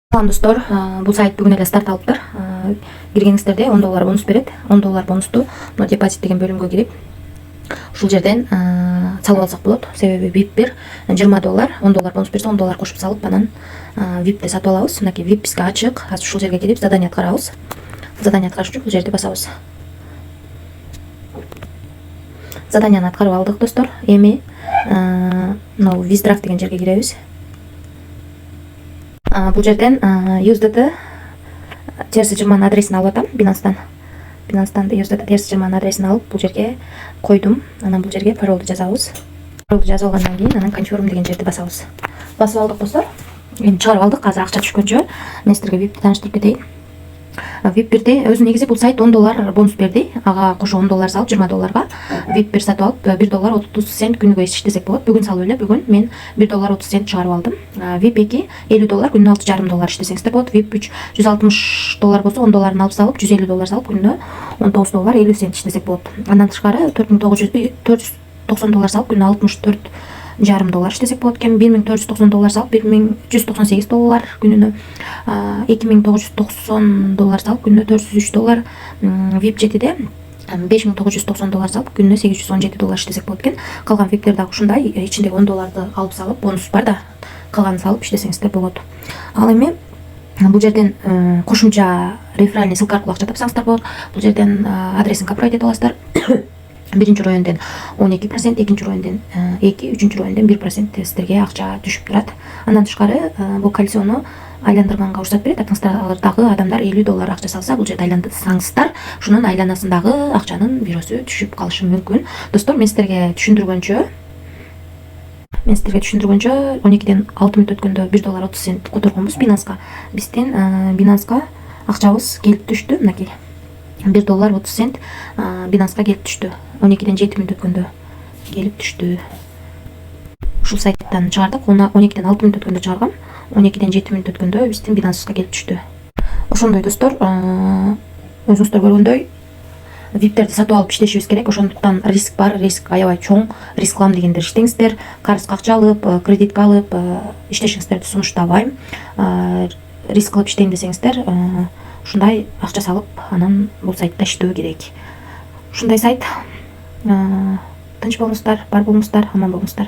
Салам достор, бул сайт бүгүн эле старт алыптыр. Киргениңиздерде $10 бонус берет. $10 бонусту мына депозит деген бөлүмгө кирип, ушул жерден салып алсак болот. Себеби VIP бир $20, $10 бонус берсе $10 кошуп салып, анан VIP де сатып алабыз. Мынакей VIP бизге ачык. Азыр ушул жерге кирип задание аткарабыз. Задание аткарыш үчүн бул жерди басабыз. Заданияны аткарып алдык достор. Эми мына Виздрафт деген жерге киребиз. Бул жерден USDT TRC20 адресин алып атам Binance'дан USDT TRC20 адресин алып бул жерге койдум. Анан бул жерге паролду жазабыз. Паролду жазып алгандан кийин анан confirm деген жерди басабыз. Басып алдык достор. Эми чыгарып алдык. Азыр акча түшкөнчө мен силерге VIP'ти тааныштырып кетейин. VIP бирде өзү негизи бул сайт $10 бонус берди. Ага кошо $10 салып $20га VIP бир сатып алып $1.30 күнүгө иштесек болот. Бүгүн салып эле бүгүн мен $1.30 чыгарып алдым. VIP 2 $50 күнүнө $6,5 иштесеңиздер болот. VIP 3 $160 болсо $10 алып салып $150 салып күнүнө $19.50 иштесек болот. Андан тышкары $490 салып күнүнө $64,5 иштесек болот экен. $1,490 салып $1,198 күнүнө $2,990 салып күнүнө $403. VIP 7де $5,990 салып күнүнө $817 иштесек болот экен. Калган VIP'тер дагы ушундай ичиндеги $10 алып салып бонус бар да, калганын салып иштесеңиздер болот. Ал эми бул жерден кошумча реферальный ссылка аркылуу акча тапсаңыздар болот. Бул жерден адресин копировать этип аласыздар. Биринчи райондон 12%, экинчи райондон 2%, үчүнчү райондон 1% силерге акча түшүп турат. Андан тышкары бул колесиону айландырганга уруксат берет. Атыңыздагы адамдар $50 акча салса, бул жерде айландырсаңыздар, ушунун айланасындагы акчанын бирөөсү түшүп калышы мүмкүн. Достор, мен силерге түшүндүргөнчө 12ден 6 мүнөт өткөндө $1.30 которгонбуз Binance'га. Биздин Binance'га акчабыз келип түштү. Мынакей $1.30 Binance'га келип түштү. 12ден 7 мүнөт өткөндө келип түштү. Ушул сайттан чыгардык. 12ден 6 мүнөт өткөндө чыгаргам. 12ден 7 мүнөт өткөндө биздин Binance'га келип түштү. Ошондой достор, өзүңүздөр көргөндөй VIP'терди сатып алып иштешибиз керек. Ошондуктан риск бар, риск аябай чоң. Риск алам дегендер иштеңиздер. Карызга акча алып, кредитке алып иштешиңиздерди сунуштабайм. Риск кылып иштейм десеңиздер, ушундай акча салып, анан бул сайтта иштөө керек. Ушундай сайт. Тынч болуңуздар, бар болуңуздар, аман болуңуздар.